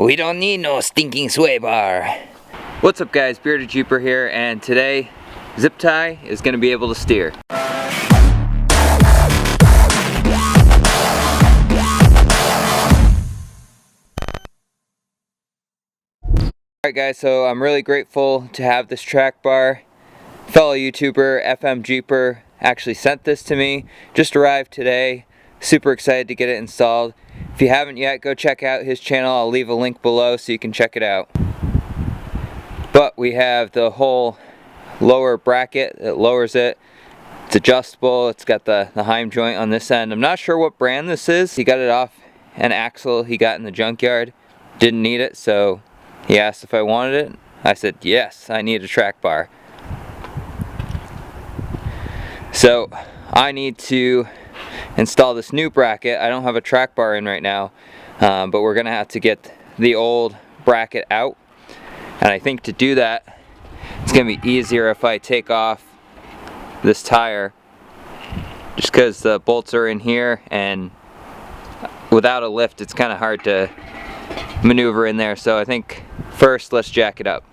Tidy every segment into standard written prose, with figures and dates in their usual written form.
We don't need no stinking sway bar. What's up guys, Bearded Jeeper here, and today ZipTie is going to be able to steer. Alright guys, so I'm really grateful to have this track bar. Fellow YouTuber, FM Jeeper, actually sent this to me. Just arrived today. Super excited to get it installed. If you haven't yet, go check out his channel. I'll leave a link below so you can check it out. But we have the whole lower bracket that lowers it. It's adjustable. It's got the Heim joint on this end. I'm not sure what brand this is. He got it off an axle he got in the junkyard. Didn't need it, so he asked if I wanted it. I said yes, I need a track bar. So I need to install this new bracket. I don't have a track bar in right now, but we're gonna have to get the old bracket out, and I think to do that it's gonna be easier if I take off this tire, just because the bolts are in here and without a lift it's kind of hard to maneuver in there. So I think first let's jack it up.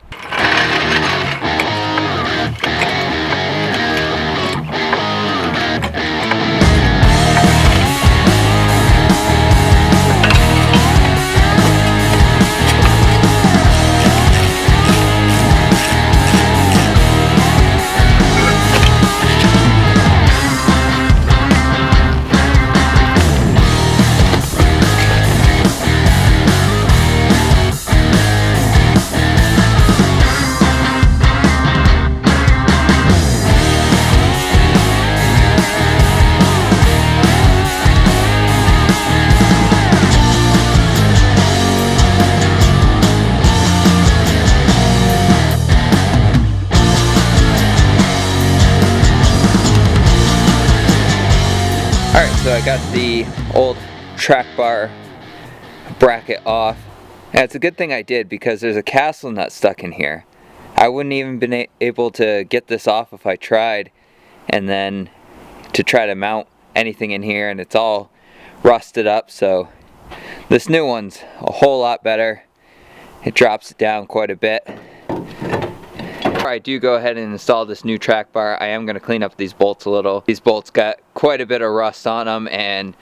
Alright, so I got the old track bar bracket off, and it's a good thing I did because there's a castle nut stuck in here. I wouldn't even been able to get this off if I tried, and then to try to mount anything in here, and it's all rusted up. So this new one's a whole lot better. It drops it down quite a bit. Before I do go ahead and install this new track bar, I am going to clean up these bolts a little. These bolts got quite a bit of rust on them and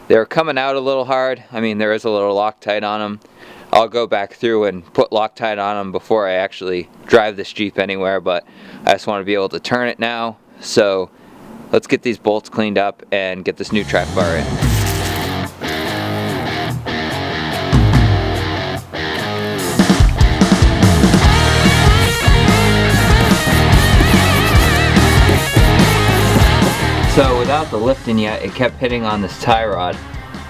they're coming out a little hard. I mean, there is a little Loctite on them. I'll go back through and put Loctite on them before I actually drive this Jeep anywhere, but I just want to be able to turn it now. So let's get these bolts cleaned up and get this new track bar in. So without the lifting yet, it kept hitting on this tie rod.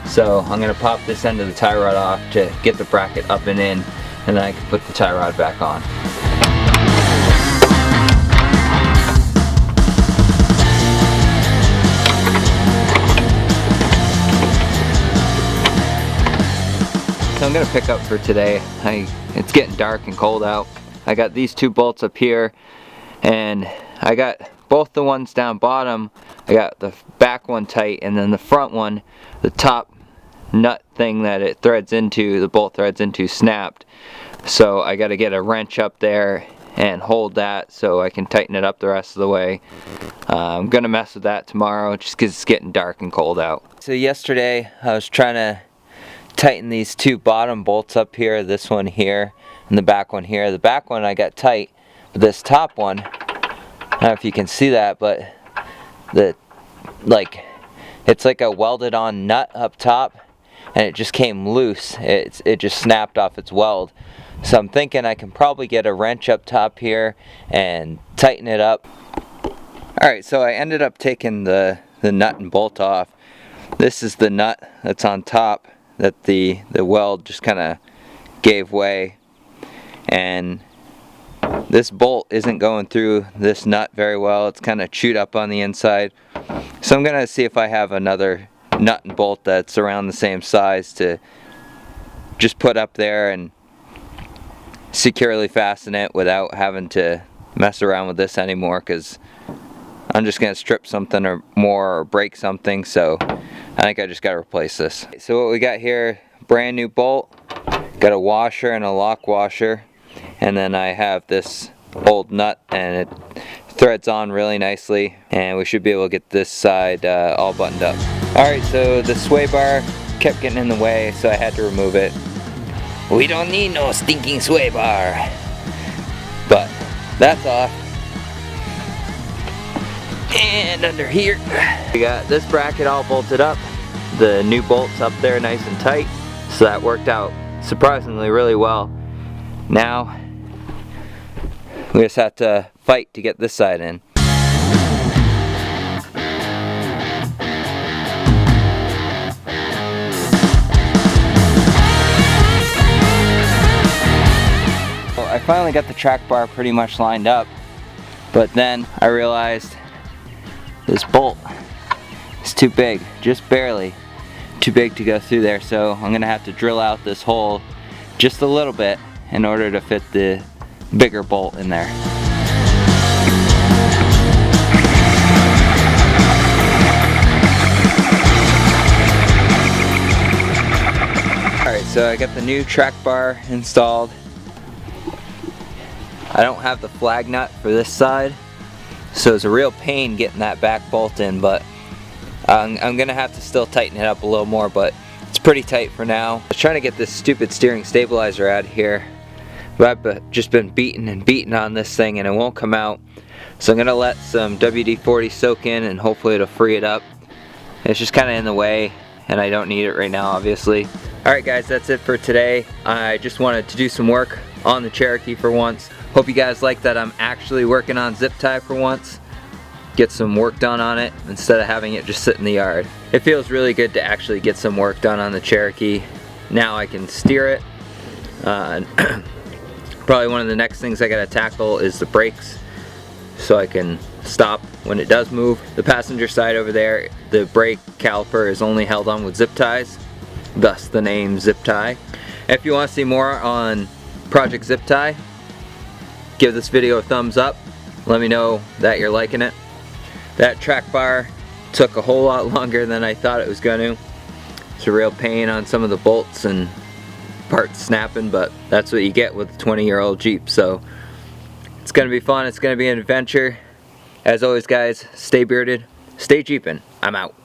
So I'm going to pop this end of the tie rod off to get the bracket up and in, and then I can put the tie rod back on. So I'm going to pick up for today. It's getting dark and cold out. I got these two bolts up here, and I got both the ones down bottom. I got the back one tight, and then the front one, the top nut thing that it threads into, the bolt threads into, snapped. So I got to get a wrench up there and hold that so I can tighten it up the rest of the way. I'm gonna mess with that tomorrow just because it's getting dark and cold out. So yesterday I was trying to tighten these two bottom bolts up here, this one here and the back one here. The back one I got tight, but this top one, I don't know if you can see that, but it's like a welded on nut up top, and it just came loose. It just snapped off its weld. So I'm thinking I can probably get a wrench up top here and tighten it up. Alright, so I ended up taking the nut and bolt off. This is the nut that's on top that the weld just kind of gave way, and this bolt isn't going through this nut very well. It's kind of chewed up on the inside. So I'm gonna see if I have another nut and bolt that's around the same size to just put up there and securely fasten it without having to mess around with this anymore, because I'm just gonna strip something or more or break something. So I think I just gotta replace this. So what we got here, brand new bolt, Got a washer and a lock washer, and then I have this old nut, and it threads on really nicely, and we should be able to get this side all buttoned up. Alright, so the sway bar kept getting in the way, so I had to remove it. We don't need no stinking sway bar. But that's off. And under here, we got this bracket all bolted up. The new bolts up there nice and tight, so that worked out surprisingly really well. Now we just have to fight to get this side in. Well, I finally got the track bar pretty much lined up, but then I realized this bolt is too big, just barely too big to go through there, so I'm gonna have to drill out this hole just a little bit in order to fit the bigger bolt in there. Alright, so I got the new track bar installed. I don't have the flag nut for this side, so it's a real pain getting that back bolt in, but I'm gonna have to still tighten it up a little more, but it's pretty tight for now. I was trying to get this stupid steering stabilizer out of here, but I've just been beating and beating on this thing and it won't come out. So I'm gonna let some WD-40 soak in and hopefully it'll free it up. It's just kind of in the way and I don't need it right now, obviously. Alright guys, that's it for today. I just wanted to do some work on the Cherokee for once. Hope you guys like that I'm actually working on ZipTie for once. Get some work done on it instead of having it just sit in the yard. It feels really good to actually get some work done on the Cherokee. Now I can steer it. Probably one of the next things I gotta tackle is the brakes, so I can stop when it does move. The passenger side over there, the brake caliper is only held on with zip ties, thus the name ZipTie. If you want to see more on Project ZipTie, give this video a thumbs up. Let me know that you're liking it. That track bar took a whole lot longer than I thought it was going to. It's a real pain on some of the bolts and parts snapping, but that's what you get with a 20-year-old Jeep. So it's going to be fun. It's going to be an adventure. As always guys, stay bearded, stay Jeepin'. I'm out.